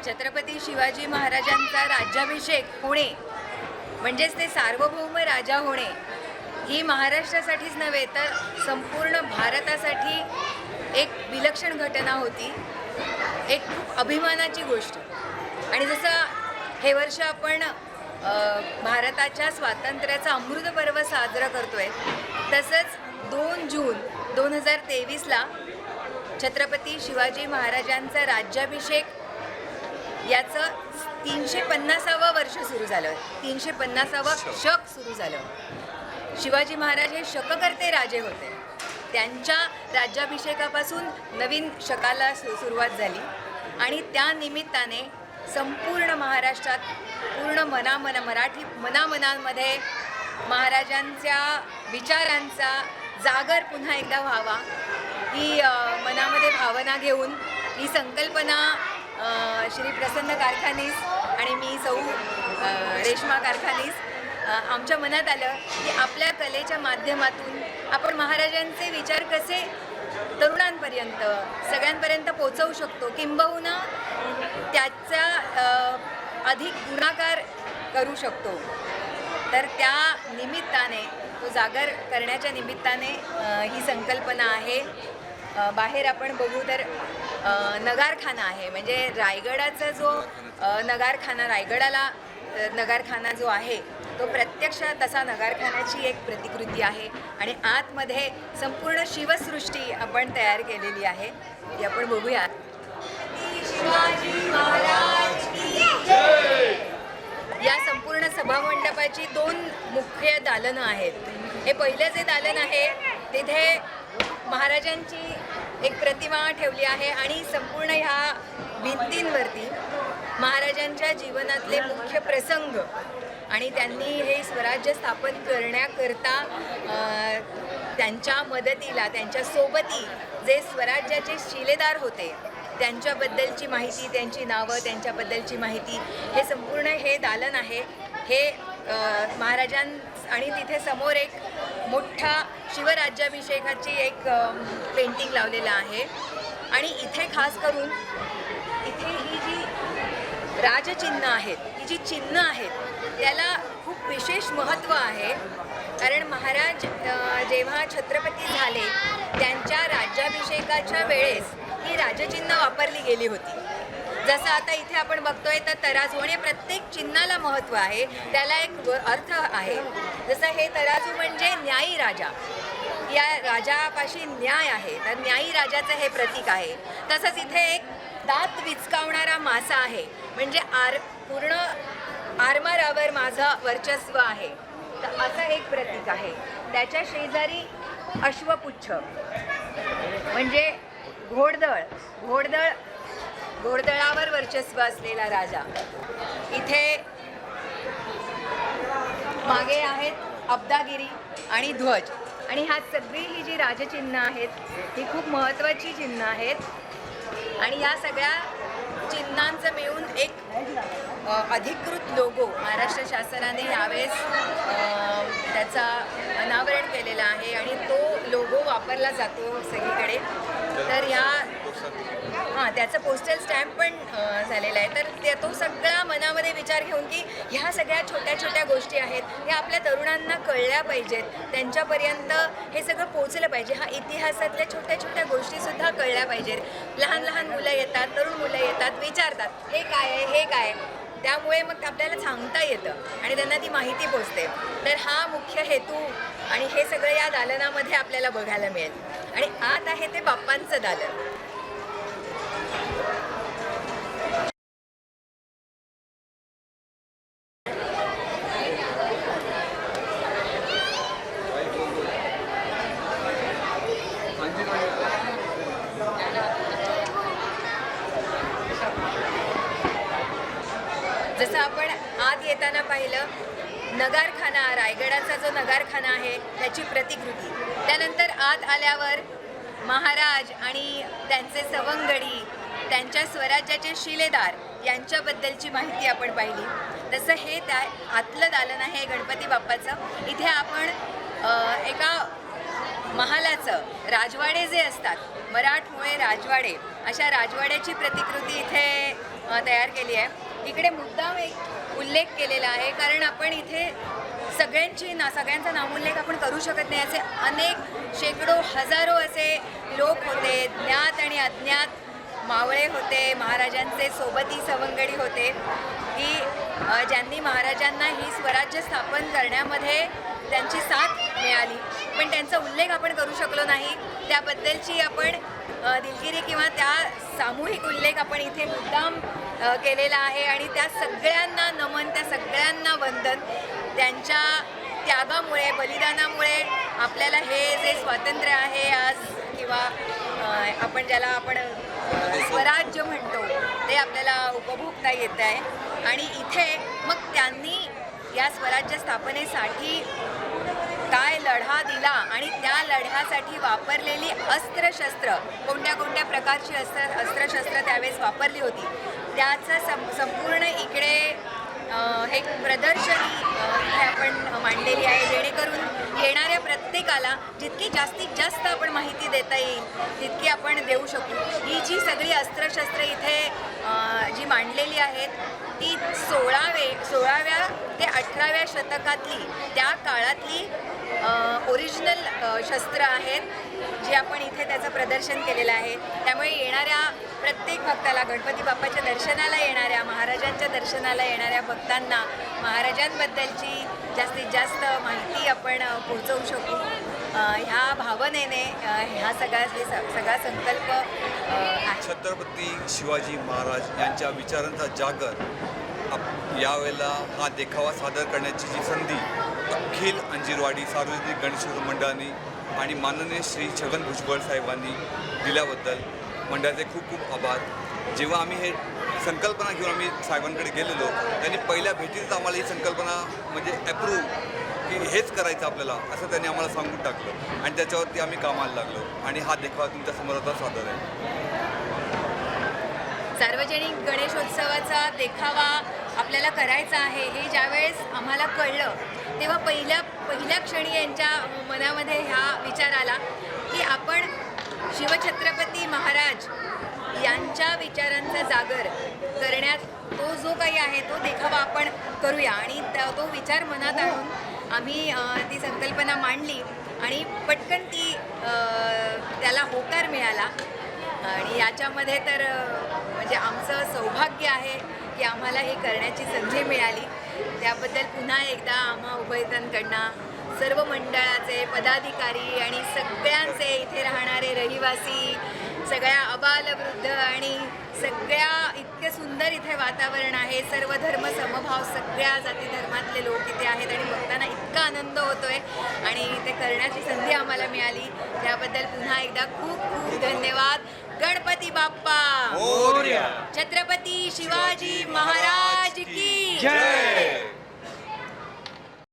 छत्रपती शिवाजी महाराजांचा राज्याभिषेक होणे म्हणजेच ते सार्वभौम राजा होणे ही महाराष्ट्रासाठीच नव्हे तर संपूर्ण भारतासाठी एक विलक्षण घटना होती, एक खूप अभिमानाची गोष्ट। आणि जसं हे वर्ष आपण भारताच्या स्वातंत्र्याचा अमृत पर्व साजरा करतोय, तसंच 2 जून 2023ला छत्रपती शिवाजी महाराजांचा राज्याभिषेक याचं 350वं वर्ष सुरू झालं, 350वं शक सुरू झालं। शिवाजी महाराज हे शककर्ते राजे होते, त्यांच्या राज्याभिषेकापासून नवीन शकाला सुरुवात झाली आणि त्या निमित्ताने संपूर्ण महाराष्ट्रात पूर्ण मराठी मनामनांमध्ये महाराजांच्या विचारांचा जागर पुन्हा एकदा व्हावा ही मनामध्ये भावना घेऊन ही संकल्पना श्री प्रसन्न कारखानीस आणि मी सौ रेश्मा कारखानीस आमच्या मनात आलं की आपल्या कलेच्या माध्यमातून आपण महाराजांचे विचार कसे तरुणांपर्यंत सगळ्यांपर्यंत पोहोचवू शकतो, किंबहुना त्याचा अधिक गुणाकार करू शकतो। तर त्या निमित्ताने तो जागर करण्याच्या निमित्ताने ही संकल्पना आहे। बाहेर आपण बघू तर नगारखाना आहे, म्हणजे रायगडाचा जो नगारखाना, रायगडाला नगारखाना जो आहे तो प्रत्यक्षात तसा नगारखान्याची एक प्रतिकृती आहे आणि आतमध्ये संपूर्ण शिवसृष्टी आपण तयार केलेली आहे, ती आपण बघूया। शिवाजी महाराज की जय। या संपूर्ण सभामंडपाची 2 मुख्य दालनं आहेत। हे पहिलं जे दालन आहे तिथे महाराजांची एक प्रतिमा ठेवली आहे आणि संपूर्ण ह्या भिंतींवरती महाराजांच्या जीवनातले मुख्य प्रसंग आणि त्यांनी हे स्वराज्य स्थापन करण्याकरता त्यांच्या मदतीला त्यांच्या सोबती जे स्वराज्याचे शिलेदार होते त्यांच्याबद्दलची माहिती, त्यांची नावं, त्यांच्याबद्दलची माहिती, हे संपूर्ण हे दालन आहे। हे महाराजां आणि तिथे समोर एक मोठा शिवराज्याभिषेकाची एक पेंटिंग लावलेलं आहे आणि इथे खास करून इथे ही जी राजचिन्ह आहेत, ही जी चिन्ह आहेत त्याला खूप विशेष महत्त्व आहे, कारण महाराज जेव्हा छत्रपती झाले त्यांच्या राज्याभिषेकाच्या वेळेस ही राजचिन्ह वापरली गेली होती। जसं आता इथे आपण बघतोय तर तराजू, आणि प्रत्येक चिन्हाला महत्त्व आहे, त्याला एक अर्थ आहे। जसं हे तराजू म्हणजे न्यायी राजा, या राजापाशी न्याय आहे, तर न्यायी राजाचं हे प्रतीक आहे। तसंच इथे एक दात विचकावणारा मासा आहे, म्हणजे पूर्ण आरमारावर माझं वर्चस्व आहे, तर असं एक प्रतीक आहे। त्याच्या शेजारी अश्वपुच्छ म्हणजे घोडदळावर वर्चस्व असलेला राजा। इथे मागे आहेत अब्दागिरी आणि ध्वज, आणि ह्या सगळी ही जी राजचिन्ह आहेत ही खूप महत्त्वाची चिन्ह आहेत आणि ह्या सगळ्या चिन्हांचं मिळून एक अधिकृत लोगो महाराष्ट्र शासनाने यावेळेस त्याचा अनावरण केलेला आहे आणि तो लोगो वापरला जातो सगळीकडे। तर त्याचं पोस्टल स्टॅम्प पण झालेला आहे। तर तो सगळा मनामध्ये विचार घेऊन की ह्या सगळ्या छोट्या छोट्या गोष्टी आहेत ह्या आपल्या तरुणांना कळल्या पाहिजेत, त्यांच्यापर्यंत हे सगळं पोचलं पाहिजे। हा इतिहासातल्या छोट्या छोट्या गोष्टीसुद्धा कळल्या पाहिजेत। लहान लहान मुलं येतात, तरुण मुलं येतात, विचारतात हे काय आहे, हे काय आहे, त्यामुळे मग आपल्याला सांगता येतं आणि त्यांना ती माहिती पोचते। तर हा मुख्य हेतू आणि हे सगळं या दालनामध्ये आपल्याला बघायला मिळेल। आणि आत आहे ते बाप्पांचं दालन। जसं आपण आत येताना पाहिलं, नगारखाना, रायगडाचा जो नगारखाना आहे त्याची प्रतिकृती, त्यानंतर आत आल्यावर महाराज आणि त्यांचे सवंगडी, त्यांच्या स्वराज्याचे शिलेदार यांच्याबद्दलची माहिती आपण पाहिली। तसं हे त्या आतलं दालन आहे गणपती बाप्पाचं। इथे आपण एका महालाचं, राजवाडे जे असतात, मराठमोळे राजवाडे, अशा राजवाड्याची प्रतिकृती इथे तयार केली आहे. इकडे मुद्दाम एक उल्लेख केलेला आहे कारण आपण इथे सगळ्यांचा नामोल्लेख आपण करू शकत नाही. असे अनेक शेकडो हजारो असे लोक होते, ज्ञात आणि अज्ञात मावळे होते, महाराजांचे सोबती सवंगडी होते की ज्यांनी महाराजांना ही स्वराज्य स्थापन करण्यामध्ये त्यांची साथ मिळाली, पण त्यांचा उल्लेख आपण करू शकलो नाही. त्याबद्दलची आपण दिलगिरी किंवा त्या सामूहिक उल्लेख आपण इथे मुद्दाम केलेला आहे आणि त्या सगळ्यांना नमन, त्या सगळ्यांना वंदन. त्यांच्या त्यागामुळे, बलिदानामुळे आपल्याला हे जे स्वातंत्र्य आहे आज किंवा आपण ज्याला आपण स्वराज्य म्हणतो ते आपल्याला उपभोगता येत आहे. आणि इथे मग त्यांनी या स्वराज्य स्थापनेसाठी काय लढा दिला आणि त्या लढ्यासाठी वापरलेली अस्त्रशस्त्र, कोणत्या प्रकारची अस्त्रशस्त्र त्यावेळेस वापरली होती, त्याचं संपूर्ण इकडे एक प्रदर्शनी इथे आपण मांडलेली आहे, जेणेकरून येणाऱ्या प्रत्येकाला जितकी जास्तीत जास्त आपण माहिती देता येईल तितकी आपण देऊ शकू. ही जी सगळी अस्त्रशस्त्र इथे जी मांडलेली आहेत ती 16व्या ते 18व्या शतकातली, त्या काळातली ओरिजिनल शस्त्र आहेत जी आपण इथे त्याचं प्रदर्शन केलेलं आहे. त्यामुळे येणाऱ्या प्रत्येक भक्ताला, गणपती बाप्पाच्या दर्शनाला येणाऱ्या, महाराजांच्या दर्शनाला येणाऱ्या भक्तांना महाराजांबद्दलची जास्तीत जास्त माहिती आपण पोहोचवू शकू. ह्या भावनेने हा सगळा संकल्प आहे. छत्रपती शिवाजी महाराज यांच्या विचारांचा जागर यावेळेला हा देखावा सादर करण्याची जी संधी अखिल अंजिरवाडी सार्वजनिक गणेशोत्सव मंडळाने आणि माननीय श्री छगन भुजबळ साहेबांनी दिल्याबद्दल मंडळाचे खूप खूप आभार. जेव्हा आम्ही हे संकल्पना घेऊन आम्ही साहेबांकडे गेलेलो, त्यांनी पहिल्या भेटीतच आम्हाला ही संकल्पना म्हणजे ॲप्रूव्ह की हेच करायचं आपल्याला असं त्यांनी आम्हाला सांगून टाकलं आणि त्याच्यावरती आम्ही कामाला लागलो आणि हा देखावा तुमच्या समोर आता सादर आहे. सार्वजनिक गणेशोत्सवाचा देखावा आपल्याला करायचा आहे हे ज्यावेळेस आम्हाला कळलं तेव्हा पहिल्या क्षणी यांच्या मनामध्ये हा विचार आला की आपण शिवछत्रपती महाराज यांच्या विचारांचा जागर करण्यात तो जो काही आहे तो देखावा आपण करूया. आणि तो विचार मनात आणून आम्ही ती संकल्पना मांडली आणि पटकन ती त्याला होकार मिळाला. आणि याच्यामध्ये तर म्हणजे आमचं सौभाग्य आहे की आम्हाला हे करण्याची संधी मिळाली. त्याबद्दल पुन्हा एकदा आम्हा उभयतांकडनं, सर्व मंडळाचे पदाधिकारी आणि सगळ्यांचे, इथे राहणारे रहिवासी, सगळ्या अबालवृद्ध आणि सगळ्या इतके सुंदर इथे वातावरण आहे, सर्व धर्म समभाव, सगळ्या जाती धर्मातले लोक इथे आहेत आणि बघताना इतका आनंद होतोय आणि ते करण्याची संधी आम्हाला मिळाली. त्याबद्दल पुन्हा एकदा खूप खूप धन्यवाद. गणपती बाप्पा मोरया. छत्रपती शिवाजी महाराज की जय.